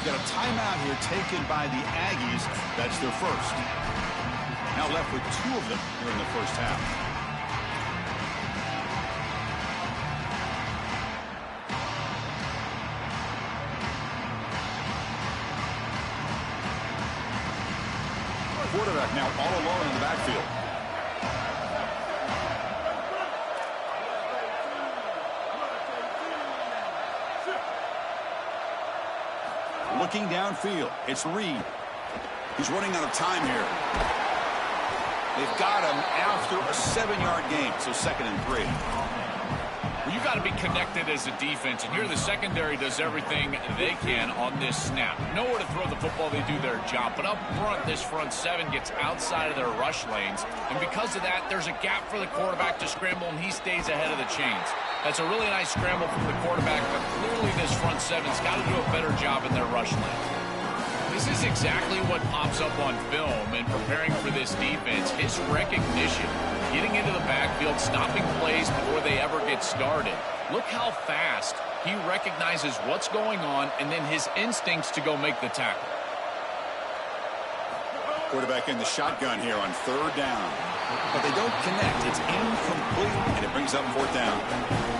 Got a timeout here taken by the Aggies. That's their first. Now left with 2 of them here in the first half. Quarterback now all alone in the backfield. Looking downfield, it's Reed. He's running out of time here. They've got him after a 7-yard gain, so 2nd and 3. Well, you got to be connected as a defense, and here the secondary does everything they can on this snap. Nowhere to throw the football, they do their job. But up front, this front 7 gets outside of their rush lanes, and because of that, there's a gap for the quarterback to scramble, and he stays ahead of the chains. That's a really nice scramble from the quarterback, but clearly this front 7's got to do a better job in their rush lanes. This is exactly what pops up on film in preparing for this defense. His recognition, getting into the backfield, stopping plays before they ever get started. Look how fast he recognizes what's going on and then his instincts to go make the tackle. Quarterback in the shotgun here on 3rd down. But they don't connect. It's incomplete, and it brings up 4th down.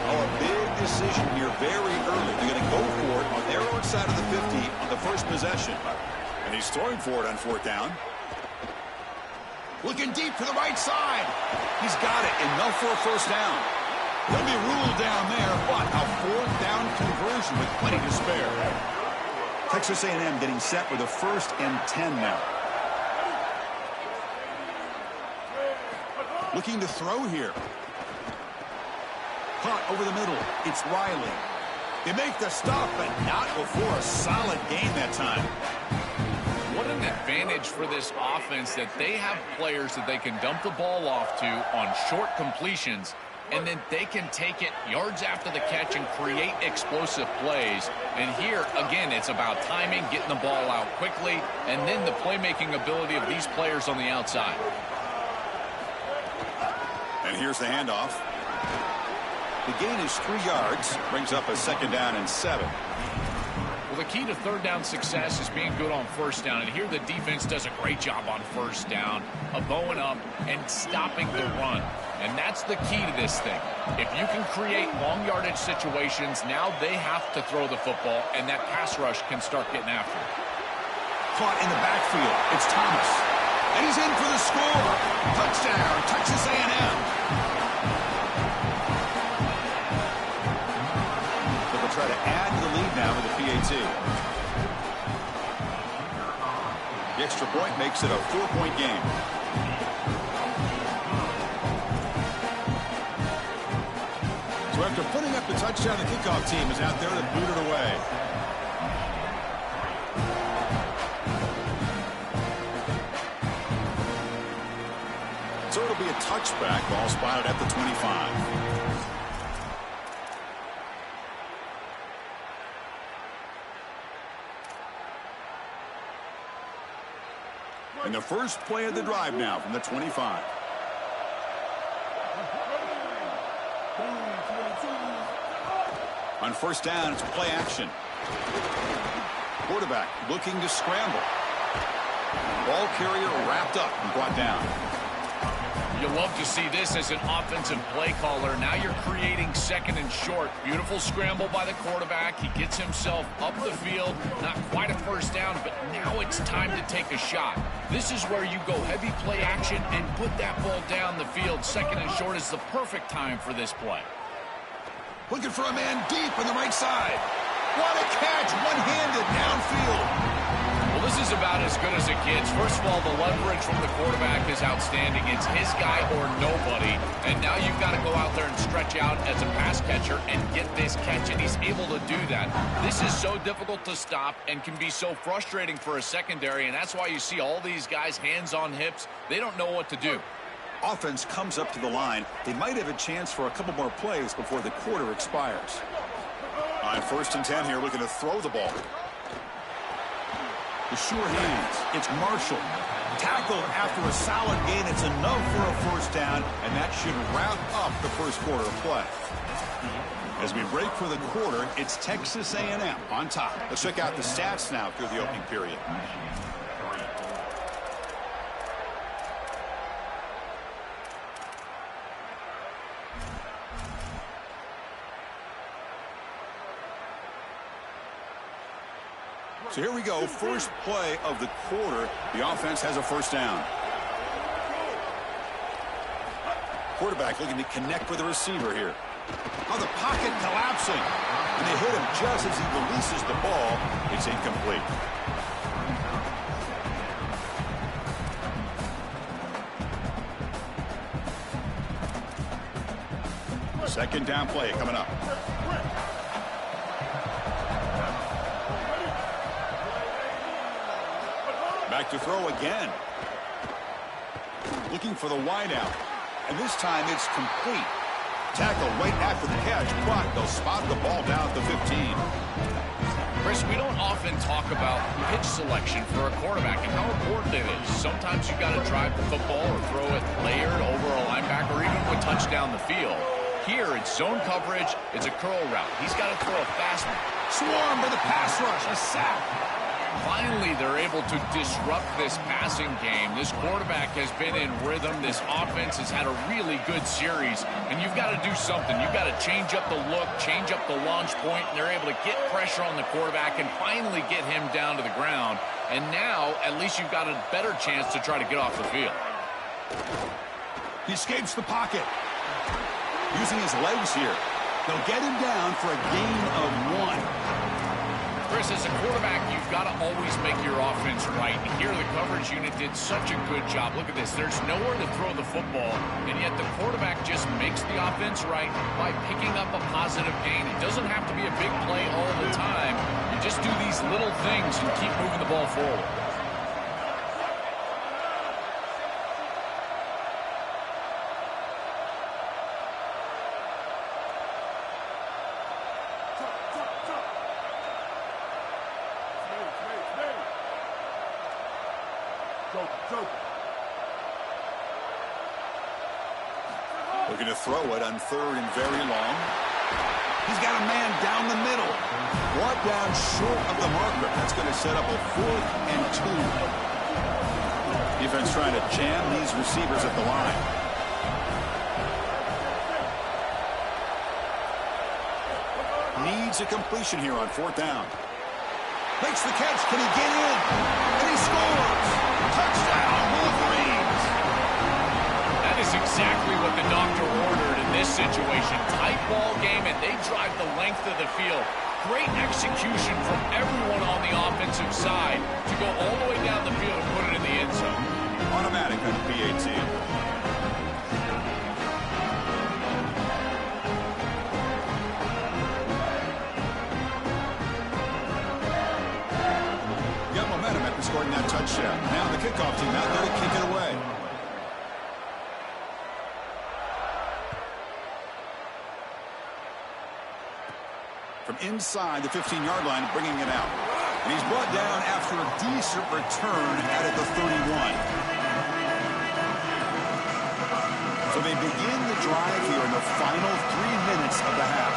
Oh, a big decision here very early. They're going to go for it on their own side of the 50 on the first possession. And he's throwing for it on 4th down. Looking deep to the right side. He's got it. Enough for a first down. They'll be ruled down there, but a 4th down conversion with plenty to spare. Texas A&M getting set with a 1st and 10 now. Looking to throw here. Caught over the middle. It's Riley. They make the stop, but not before a solid gain that time. What an advantage for this offense that they have players that they can dump the ball off to on short completions, and then they can take it yards after the catch and create explosive plays. And here, again, it's about timing, getting the ball out quickly, and then the playmaking ability of these players on the outside. And here's the handoff. The gain is 3 yards. Brings up a 2nd down and 7. Well, the key to 3rd down success is being good on 1st down. And here the defense does a great job on 1st down of bowing up and stopping the run. And that's the key to this thing. If you can create long yardage situations, now they have to throw the football, and that pass rush can start getting after it. Caught in the backfield. It's Thomas. And he's in for the score. Touchdown, Texas A&M. They'll try to add to the lead now with the PAT. The extra point makes it a 4-point game. So after putting up the touchdown, the kickoff team is out there to boot it away. So it'll be a touchback. Ball spotted at the 25. And the first play of the drive now from the 25. On 1st down, it's play action. Quarterback looking to scramble. Ball carrier wrapped up and brought down. You love to see this as an offensive play caller. Now you're creating 2nd and short. Beautiful scramble by the quarterback. He gets himself up the field. Not quite a 1st down, but now it's time to take a shot. This is where you go heavy play action and put that ball down the field. 2nd and short is the perfect time for this play. Looking for a man deep on the right side. What a catch, one-handed downfield. Well, this is about as good as it gets. First of all, the leverage from the quarterback is outstanding. It's his guy or nobody. And now you've got to go out there and stretch out as a pass catcher and get this catch, and he's able to do that. This is so difficult to stop and can be so frustrating for a secondary, and that's why you see all these guys hands on hips. They don't know what to do. Offense comes up to the line. They might have a chance for a couple more plays before the quarter expires. On 1st and 10 here, looking to throw the ball. The sure hands. It's Marshall. Tackled after a solid gain. It's enough for a 1st down, and that should wrap up the first quarter of play. As we break for the quarter, it's Texas A&M on top. Let's check out the stats now through the opening period. So here we go, first play of the quarter. The offense has a first down. Quarterback looking to connect with the receiver here. Oh, the pocket collapsing. And they hit him just as he releases the ball. It's incomplete. Second down play coming up. Back to throw again. Looking for the wideout. And this time it's complete. Tackle right after the catch, but they'll spot the ball down at the 15. Chris, we don't often talk about pitch selection for a quarterback and how important it is. Sometimes you've got to drive the football or throw it layered over a linebacker or even with touchdown the field. Here, it's zone coverage. It's a curl route. He's got to throw a fast one. Swarm with a pass rush, a sack. Finally, they're able to disrupt this passing game. This quarterback has been in rhythm. This offense has had a really good series, and you've got to do something. You've got to change up the look, change up the launch point, and they're able to get pressure on the quarterback and finally get him down to the ground. And now, at least you've got a better chance to try to get off the field. He escapes the pocket. Using his legs here. They'll get him down for a gain of 1. Chris, as a quarterback, you've got to always make your offense right. And here, the coverage unit did such a good job. Look at this. There's nowhere to throw the football, and yet the quarterback just makes the offense right by picking up a positive gain. It doesn't have to be a big play all the time. You just do these little things and keep moving the ball forward. Looking to throw it on third and very long. He's got a man down the middle. Brought down short of the marker. That's going to set up a 4th and 2. Defense trying to jam these receivers at the line. Needs a completion here on 4th down. Makes the catch. Can he get in? And he scores. Touchdown, Wolverines. That is exactly what the doctor ordered in this situation. Tight ball game, and they drive the length of the field. Great execution from everyone on the offensive side to go all the way down the field and put it in the end zone. Automatic on PAT. Got momentum after scoring that touchdown. Now the kickoff team out there to kick it away. From inside the 15-yard line, bringing it out. And he's brought down after a decent return out at the 31. So they begin the drive here in the final 3 minutes of the half.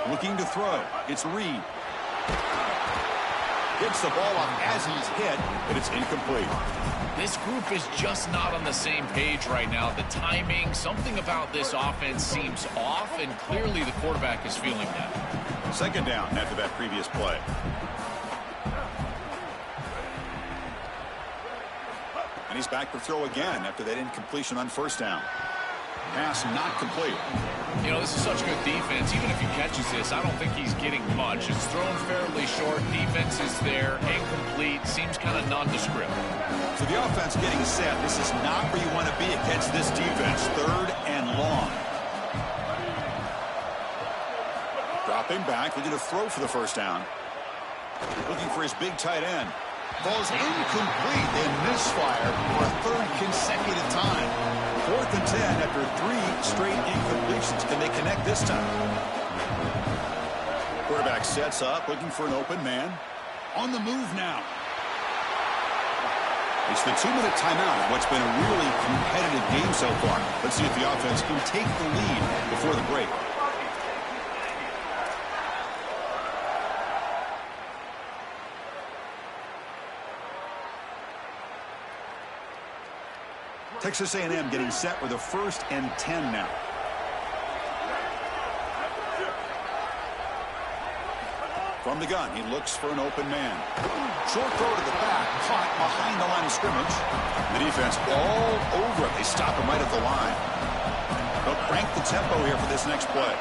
Looking to throw. It's Reed. Gets the ball up as he's hit, but it's incomplete. This group is just not on the same page right now. The timing, something about this offense seems off, and clearly the quarterback is feeling that. Second down after that previous play. And he's back to throw again after that incompletion on first down. Pass not complete. You know, this is such good defense. Even if he catches this, I don't think he's getting much. It's thrown fairly short. Defense is there. Incomplete. Seems kind of nondescript. So the offense getting set. This is not where you want to be against this defense. Third and long. Dropping back. Looking to throw for the first down. Looking for his big tight end. Falls incomplete. They misfire for a third consecutive time. 4th and 10 after 3 straight incompletions. Can they connect this time? Quarterback sets up, looking for an open man. On the move now. It's the 2-minute timeout of what's been a really competitive game so far. Let's see if the offense can take the lead before the break. Texas A&M getting set with a 1st and 10 now. From the gun, he looks for an open man. Short throw to the back, caught behind the line of scrimmage. The defense all over it. They stop him right at the line. They'll crank the tempo here for this next play.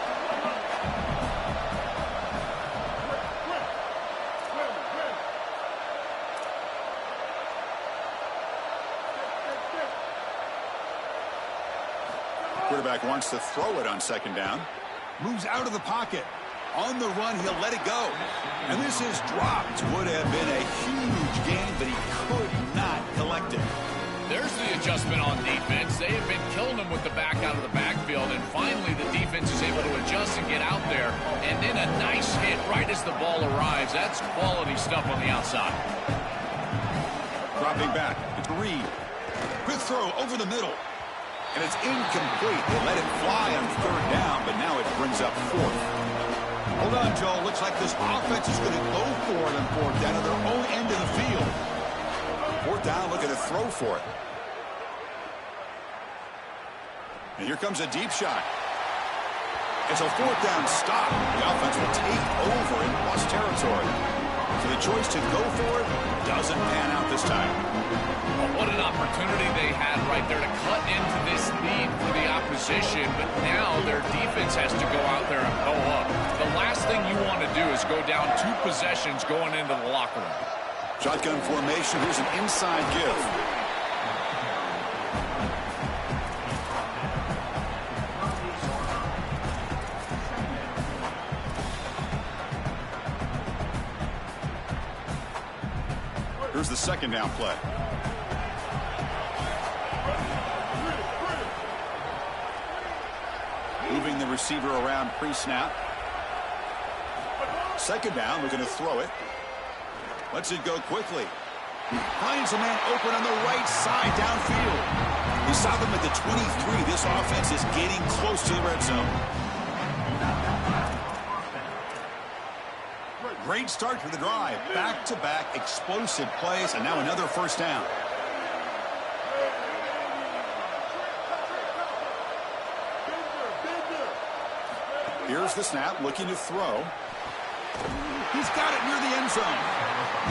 Quarterback wants to throw it on 2nd down. Moves out of the pocket. On the run, he'll let it go. And this is dropped. Would have been a huge gain, but he could not collect it. There's the adjustment on defense. They have been killing him with the back out of the backfield, and finally the defense is able to adjust and get out there. And then a nice hit right as the ball arrives. That's quality stuff on the outside. Dropping back. It's Reed. Quick throw over the middle. And it's incomplete. They let it fly on 3rd down, but now it brings up 4th. Hold on, Joe. Looks like this offense is going to go for it on 4th down at their own end of the field. 4th down, looking to throw for it. And here comes a deep shot. It's a 4th down stop. The offense will take over in plus territory. So the choice to go for it doesn't pan out this time. Well, what an opportunity they had right there to cut into this lead for the opposition, but now their defense has to go out there and go up. The last thing you want to do is go down 2 possessions going into the locker room. Shotgun formation. Here's an inside give. Here's the 2nd down play. Moving the receiver around pre-snap. 2nd down, looking to throw it. Lets it go quickly. Finds a man open on the right side downfield. We saw them at the 23. This offense is getting close to the red zone. Great start to the drive. Back-to-back explosive plays, and now another 1st down. Here's the snap, looking to throw. He's got it near the end zone.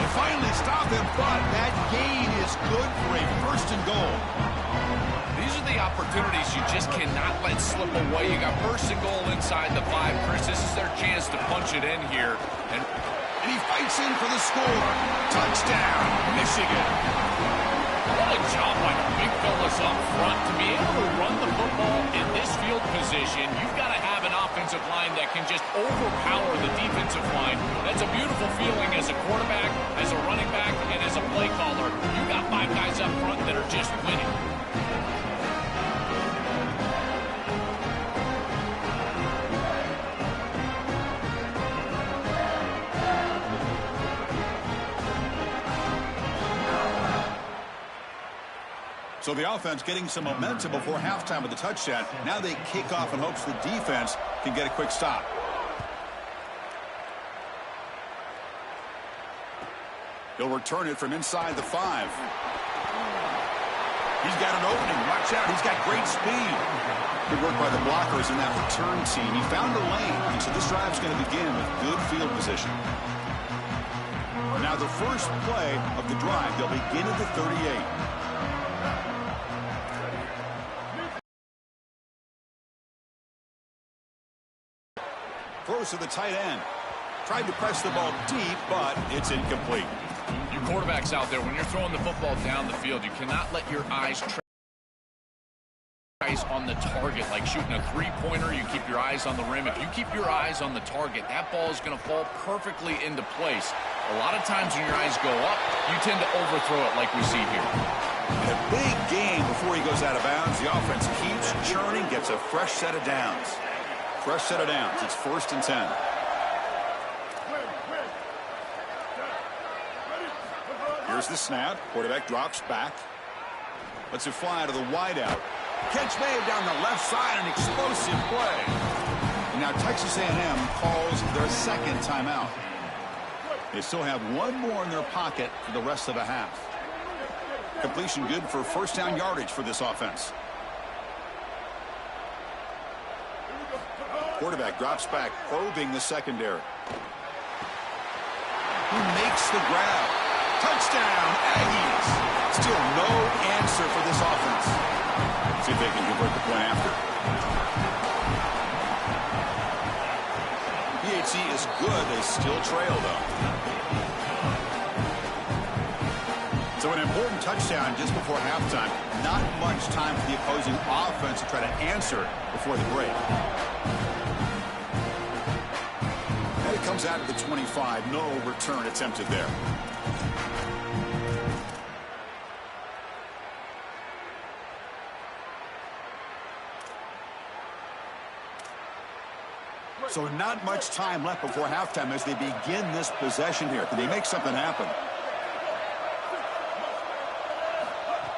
They finally stop him, but that gain is good for a 1st and goal. These are the opportunities you just cannot let slip away. You got 1st and goal inside the 5. Chris, this is their chance to punch it in here. And he fights in for the score. Touchdown, Michigan. What a job by the big fellas up front. To be able to run the football in this field position, you've got to have an offensive line that can just overpower the defensive line. That's a beautiful feeling as a quarterback, as a running back, and as a play caller. You've got 5 guys up front that are just winning. So the offense getting some momentum before halftime with the touchdown. Now they kick off in hopes the defense can get a quick stop. He'll return it from inside the 5. He's got an opening. Watch out. He's got great speed. Good work by the blockers in that return team. He found the lane, and so this drive's going to begin with good field position. Now the first play of the drive, they'll begin at the 38. Throws to the tight end. Tried to press the ball deep, but it's incomplete. You quarterbacks out there, when you're throwing the football down the field, you cannot let your eyes on the target. Like shooting a 3-pointer, you keep your eyes on the rim. If you keep your eyes on the target, that ball is going to fall perfectly into place. A lot of times when your eyes go up, you tend to overthrow it like we see here. In a big game before he goes out of bounds, the offense keeps churning, gets a fresh set of downs. Fresh set of downs. It's 1st and 10. Here's the snap. Quarterback drops back. Lets it fly to the wideout. Catch made down the left side, an explosive play. And now Texas A&M calls their second timeout. They still have one more in their pocket for the rest of the half. Completion good for first down yardage for this offense. Quarterback drops back, probing the secondary. Who makes the grab? Touchdown, Aggies! Still no answer for this offense. See if they can convert the point after. PHC is good. They still trail, though. So an important touchdown just before halftime. Not much time for the opposing offense to try to answer before the break. And it comes out of the 25. No return attempted there. So not much time left before halftime as they begin this possession here. Can they make something happen?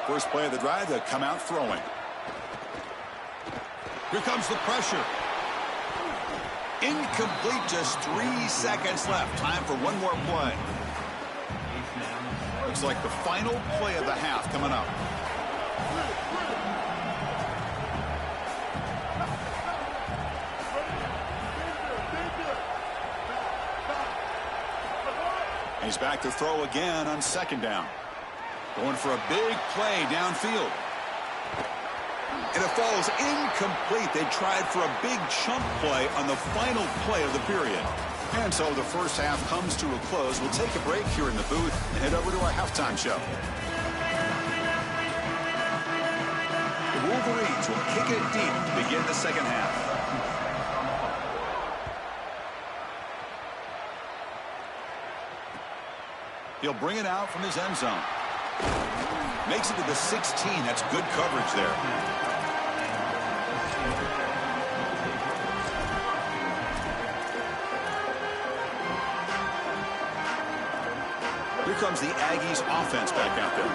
First play of the drive, they'll come out throwing. Here comes the pressure. Incomplete, just 3 seconds left. Time for one more play. Looks like the final play of the half coming up. He's back to throw again on second down. Going for a big play downfield. And it falls incomplete. They tried for a big chunk play on the final play of the period. And so the first half comes to a close. We'll take a break here in the booth and head over to our halftime show. The Wolverines will kick it deep to begin the second half. He'll bring it out from his end zone. Makes it to the 16. That's good coverage there. Here comes the Aggies offense back out there.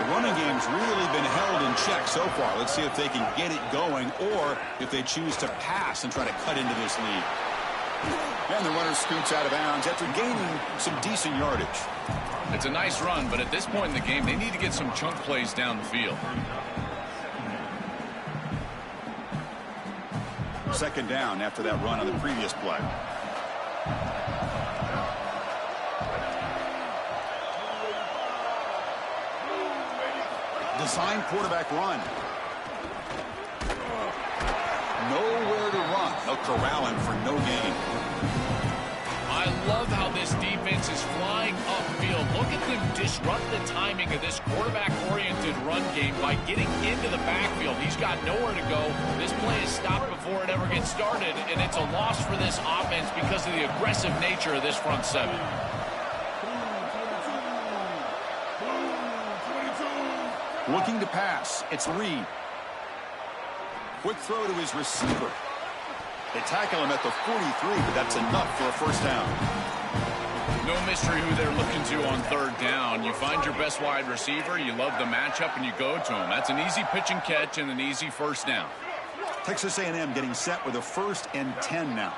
The running game's really been held in check so far. Let's see if they can get it going or if they choose to pass and try to cut into this lead. And the runner scoots out of bounds after gaining some decent yardage. It's a nice run, but at this point in the game, they need to get some chunk plays down the field. Second down after that run on the previous play. Design quarterback run. Nowhere to run. They'll corral him for no gain. I love how this defense is flying upfield. Look at them disrupt the timing of this quarterback-oriented run game by getting into the backfield. He's got nowhere to go. This play is stopped before it ever gets started, and it's a loss for this offense because of the aggressive nature of this front seven. Looking to pass. It's Reed. Quick throw to his receiver. They tackle him at the 43, but that's enough for a first down. No mystery who they're looking to on third down. You find your best wide receiver, you love the matchup, and you go to him. That's an easy pitch and catch and an easy first down. Texas A&M getting set with a 1st and 10 now.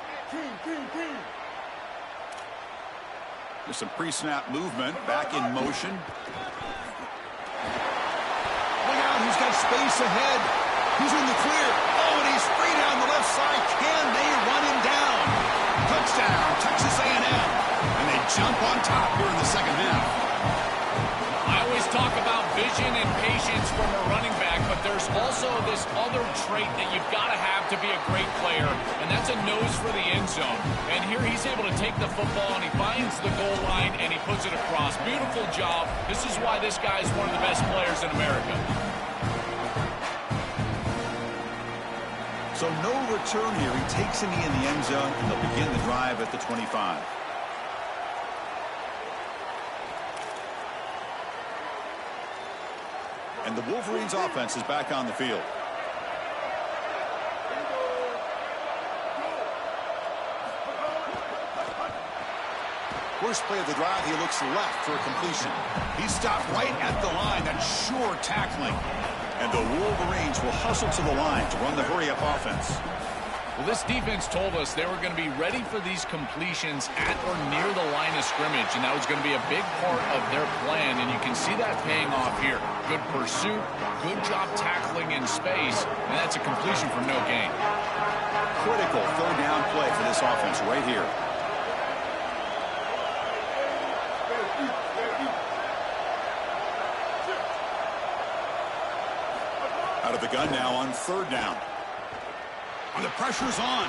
There's some pre-snap movement. Back in motion. Look out, he's got space ahead. He's in the clear. Oh, and he's free down the left side. Can they run him down? Touchdown, Texas A&M. And they jump on top here in the second half. I always talk about vision and patience from a running back, but there's also this other trait that you've got to have to be a great player, and that's a nose for the end zone. And here he's able to take the football, and he finds the goal line, and he puts it across. Beautiful job. This is why this guy is one of the best players in America. So no return here. He takes a knee in the end zone, and they'll begin the drive at the 25. And the Wolverines offense is back on the field. First play of the drive, he looks left for a completion. He stopped right at the line. That's sure tackling. And the Wolverines will hustle to the line to run the hurry-up offense. Well, this defense told us they were going to be ready for these completions at or near the line of scrimmage, and that was going to be a big part of their plan, and you can see that paying off here. Good pursuit, good job tackling in space, and that's a completion for no gain. Critical third down play for this offense right here. Out of the gun now on third down. And the pressure's on.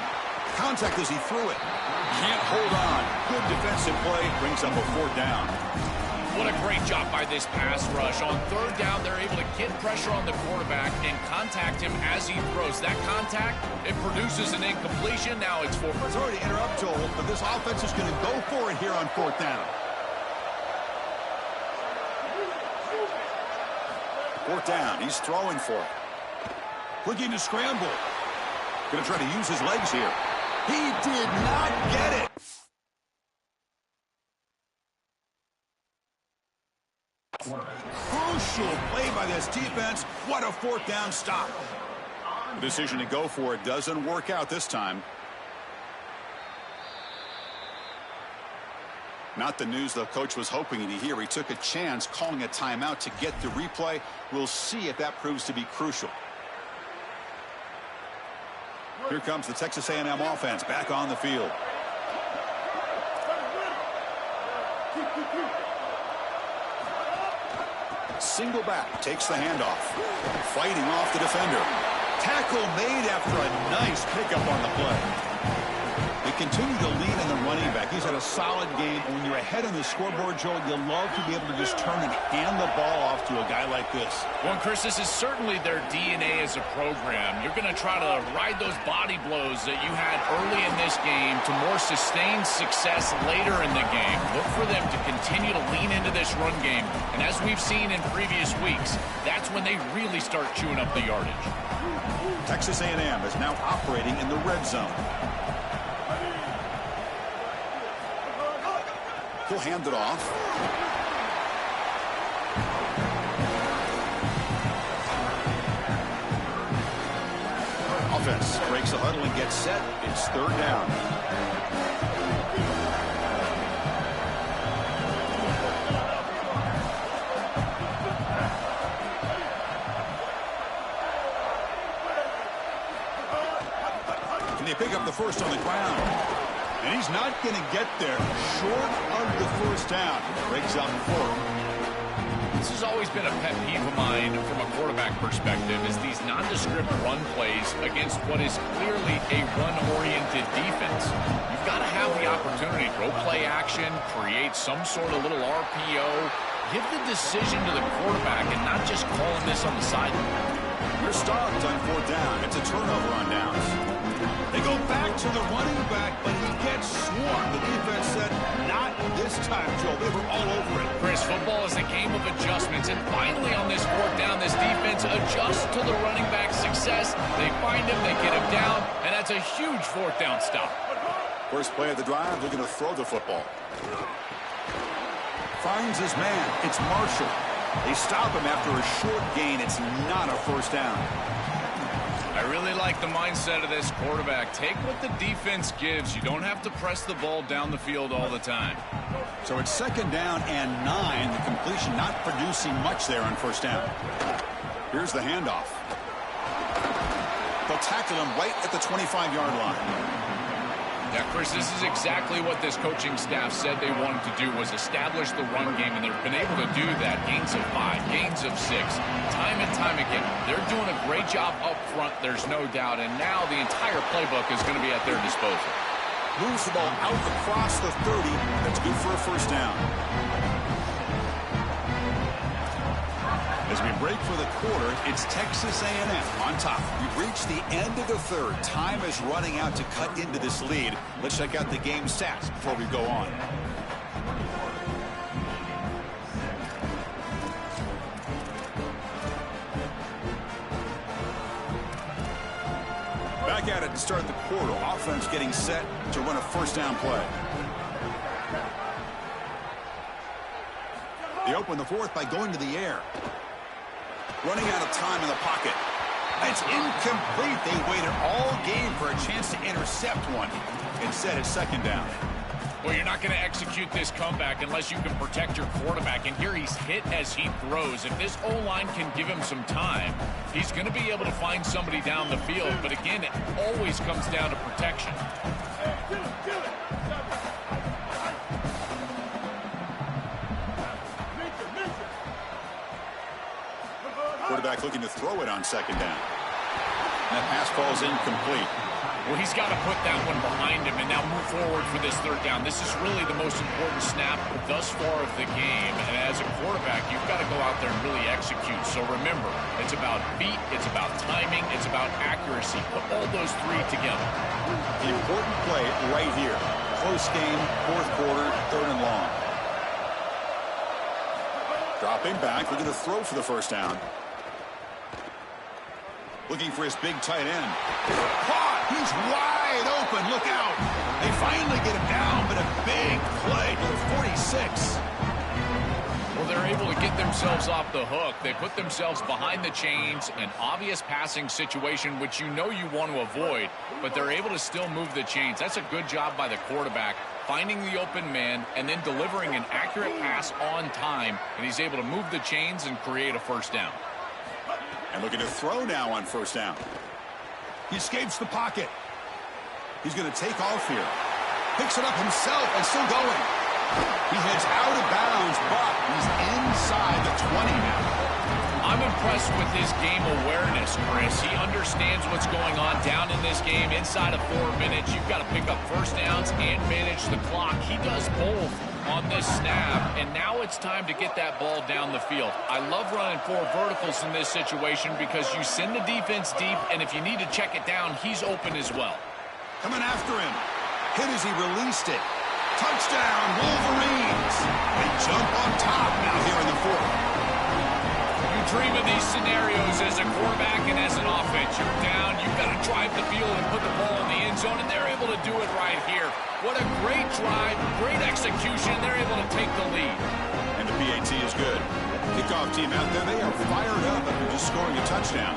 Contact as he threw it. Can't hold on. Good defensive play. Brings up a fourth down. What a great job by this pass rush. On third down, they're able to get pressure on the quarterback and contact him as he throws. That contact, it produces an incompletion. Now it's fourth. Sorry to interrupt, Joel, but this offense is going to go for it here on fourth down. Fourth down. He's throwing for it. Looking to scramble. Going to try to use his legs here. He did not get it. Crucial play by this defense. What a fourth down stop. The decision to go for it doesn't work out this time. Not the news the coach was hoping to hear. He took a chance calling a timeout to get the replay. We'll see if that proves to be crucial. Here comes the Texas A&M offense back on the field. Single back, takes the handoff. Fighting off the defender. Tackle made after a nice pickup on the play. They continue to lean on the running back. He's had a solid game. When you're ahead on the scoreboard, Joel, you love to be able to just turn and hand the ball off to a guy like this. Well, Chris, this is certainly their DNA as a program. You're going to try to ride those body blows that you had early in this game to more sustained success later in the game. Look for them to continue to lean into this run game. And as we've seen in previous weeks, that's when they really start chewing up the yardage. Texas A&M is now operating in the red zone. He'll hand it off. Offense breaks the huddle and gets set. It's third down. Can they pick up the first on the ground? And he's not going to get there. Short of the first down. Breaks up fourth. This has always been a pet peeve of mine from a quarterback perspective, is these nondescript run plays against what is clearly a run-oriented defense. You've got to have the opportunity to go play action, create some sort of little RPO, give the decision to the quarterback and not just calling this on the sideline. They're stopped on fourth down. It's a turnover on downs. They go back to the running back, but he gets swarmed. The defense said, not this time, Joe. They were all over it. Chris, football is a game of adjustments, and finally on this fourth down, this defense adjusts to the running back's success. They find him, they get him down, and that's a huge fourth down stop. First play of the drive, they're going to throw the football. Finds his man. It's Marshall. They stop him after a short gain. It's not a first down. I really like the mindset of this quarterback. Take what the defense gives. You don't have to press the ball down the field all the time. So it's second down and 9. The completion not producing much there on first down. Here's the handoff. They'll tackle him right at the 25-yard line. Yeah, Chris, this is exactly what this coaching staff said they wanted to do, was establish the run game, and they've been able to do that. Gains of 5, gains of 6, time and time again. They're doing a great job up front, there's no doubt, and now the entire playbook is going to be at their disposal. Moves the ball out across the 30. That's good for a first down. As we break for the quarter, it's Texas A&M on top. We've reached the end of the third. Time is running out to cut into this lead. Let's check out the game stats before we go on. Back at it to start the quarter. Offense getting set to run a first down play. They open the fourth by going to the air. Running out of time in the pocket. It's incomplete. They waited all game for a chance to intercept one. Instead, it's second down. Well, you're not going to execute this comeback unless you can protect your quarterback. And here he's hit as he throws. If this O-line can give him some time, he's going to be able to find somebody down the field. But again, it always comes down to protection. Quarterback looking to throw it on second down. And that pass falls incomplete. Well, he's got to put that one behind him and now move forward for this third down. This is really the most important snap thus far of the game. And as a quarterback, you've got to go out there and really execute. So remember, it's about feet, it's about timing, it's about accuracy. Put all those three together. The important play right here. Close game, fourth quarter, third and long. Dropping back, looking to throw for the first down. Looking for his big tight end. Caught! He's wide open. Look out! They finally get him down, but a big play. Number 46. Well, they're able to get themselves off the hook. They put themselves behind the chains, an obvious passing situation, which you know you want to avoid, but they're able to still move the chains. That's a good job by the quarterback, finding the open man and then delivering an accurate pass on time, and he's able to move the chains and create a first down. And looking to throw now on first down. He escapes the pocket. He's going to take off here. Picks it up himself and still going. He heads out of bounds, but he's inside the 20 now. I'm impressed with his game awareness, Chris. He understands what's going on down in this game. Inside of 4 minutes, you've got to pick up first downs and manage the clock. He does both on this snap, and now it's time to get that ball down the field. I love running 4 verticals in this situation because you send the defense deep, and if you need to check it down, he's open as well. Coming after him. Hit as he released it. Touchdown, Wolverines. They jump on top now here in the fourth. You dream of these scenarios as a quarterback and as an offense. You're down, you've got to drive the field and put the ball in the end zone, and they're able to do it right here. What a great drive, great execution. They're able to take the lead. And the PAT is good. Kickoff team out there, they are fired up after just scoring a touchdown.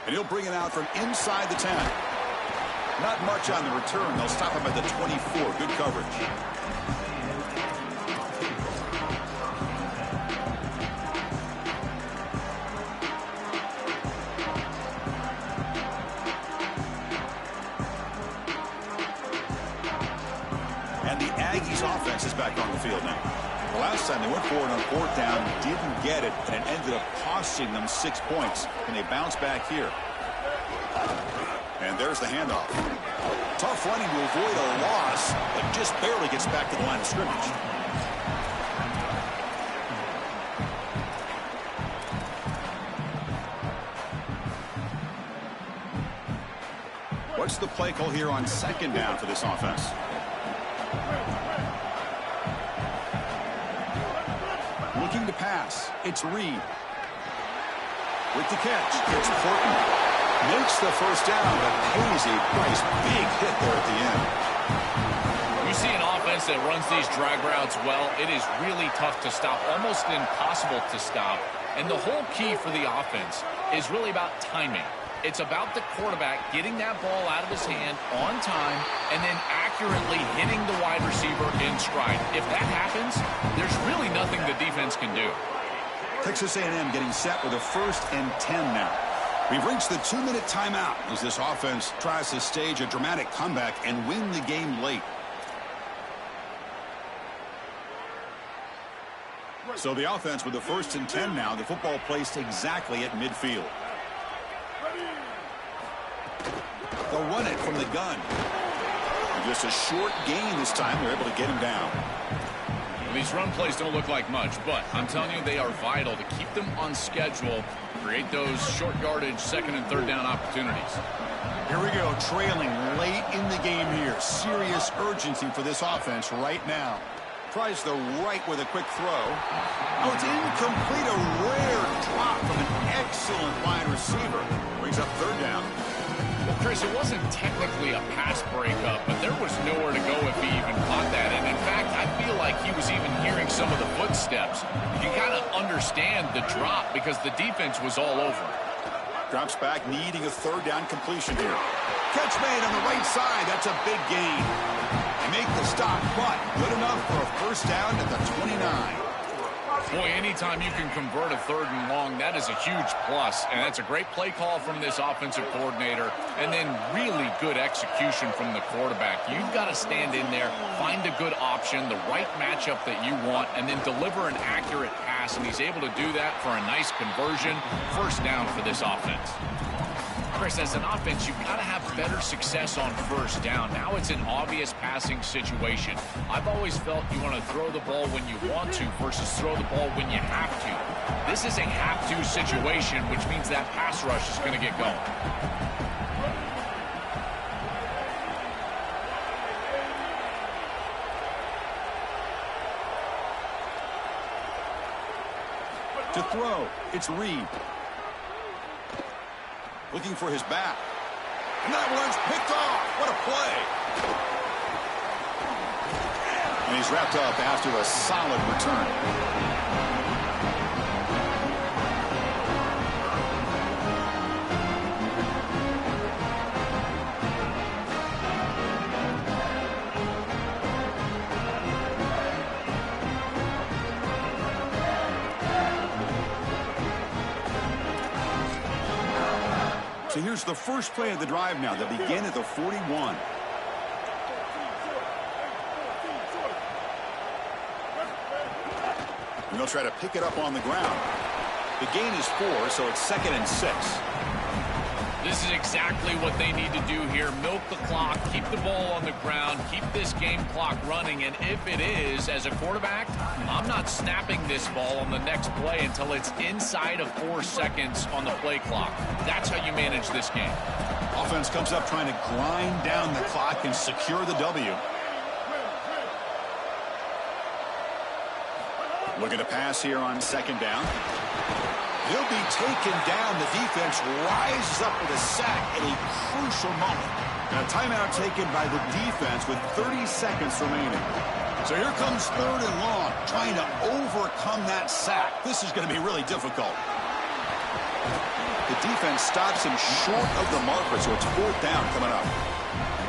And he'll bring it out from inside the 10. Not much on the return. They'll stop him at the 24. Good coverage. And the Aggies offense is back on the field now. The last time they went forward on fourth down, didn't get it, and it ended up costing them 6 points. And they bounce back here. And there's the handoff. Tough running to avoid a loss, but just barely gets back to the line of scrimmage. What's the play call here on second down for this offense? Looking to pass. It's Reed. With the catch, it's Portman. Makes the first down, but pays a price. Big hit there at the end. You see an offense that runs these drag routes well, it is really tough to stop, almost impossible to stop. And the whole key for the offense is really about timing. It's about the quarterback getting that ball out of his hand on time and then accurately hitting the wide receiver in stride. If that happens, there's really nothing the defense can do. Texas A&M getting set with a 1st and 10 now. We've reached the 2-minute timeout as this offense tries to stage a dramatic comeback and win the game late. So the offense with the 1st and 10 now, the football placed exactly at midfield. They'll run it from the gun. And just a short gain this time. They're able to get him down. Well, these run plays don't look like much, but I'm telling you they are vital to keep them on schedule, create those short yardage second and third down opportunities. Here we go, trailing late in the game here. Serious urgency for this offense right now. Tries the right with a quick throw. Oh, it's incomplete. A rare drop from an excellent wide receiver. Brings up third down. Well, Chris, it wasn't technically a pass breakup, but there was nowhere to go if he even caught that. And in fact, I feel like he was even hearing some of the footsteps. You kind of understand the drop because the defense was all over. Drops back, needing a third down completion here. Catch made on the right side. That's a big gain. They make the stop, but good enough for a first down at the 29. Boy, anytime you can convert a third and long, that is a huge plus. And that's a great play call from this offensive coordinator. And then really good execution from the quarterback. You've got to stand in there, find a good option, the right matchup that you want, and then deliver an accurate pass. And he's able to do that for a nice conversion. First down for this offense. Chris, as an offense, you've got to have better success on first down. Now it's an obvious passing situation. I've always felt you want to throw the ball when you want to versus throw the ball when you have to. This is a have-to situation, which means that pass rush is going to get going. To throw, it's Reed. Looking for his back. And that one's picked off. What a play. And he's wrapped up after a solid return. So here's the first play of the drive now. They begin at the 41. And they'll try to pick it up on the ground. The gain is 4, so it's 2nd and 6. This is exactly what they need to do here. Milk the clock, keep the ball on the ground, keep this game clock running. And if it is, as a quarterback, I'm not snapping this ball on the next play until it's inside of 4 seconds on the play clock. That's how you manage this game. Offense comes up trying to grind down the clock and secure the W. Looking to pass here on 2nd down. He'll be taken down. The defense rises up with a sack at a crucial moment. And a timeout taken by the defense with 30 seconds remaining. So here comes 3rd and long, trying to overcome that sack. This is going to be really difficult. The defense stops him short of the marker, so it's 4th down coming up.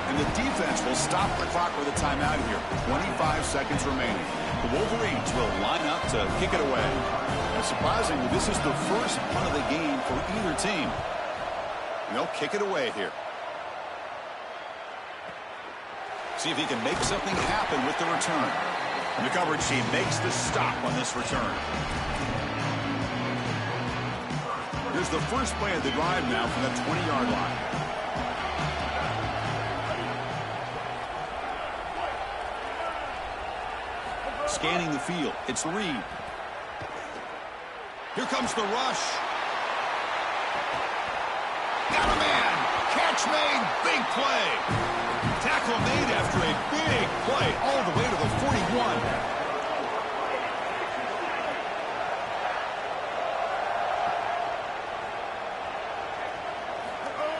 And the defense will stop the clock with a timeout here. 25 seconds remaining. The Wolverines will line up to kick it away. And surprisingly, this is the first punt of the game for either team. And they'll kick it away here. See if he can make something happen with the return. And the coverage team makes the stop on this return. Here's the first play of the drive now from the 20-yard line. Scanning the field, it's Reed. Here comes the rush. Got a man. Catch made. Big play. Tackle made after a big play all the way to the 41.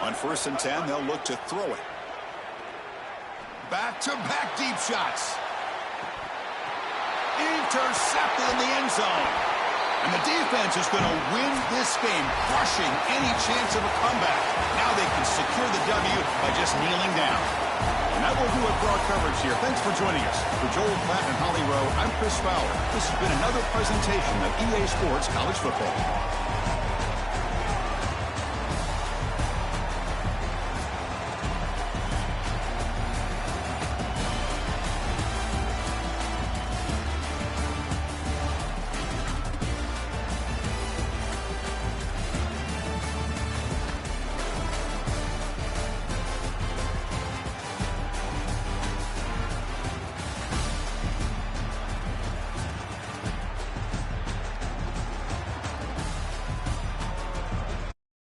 On 1st and 10, they'll look to throw it. Back-to-back deep shots. Intercepted in the end zone. And the defense is going to win this game, crushing any chance of a comeback. Now they can secure the W by just kneeling down. And that will do it for our coverage here. Thanks for joining us. For Joel Platt and Holly Rowe, I'm Chris Fowler. This has been another presentation of EA Sports College Football.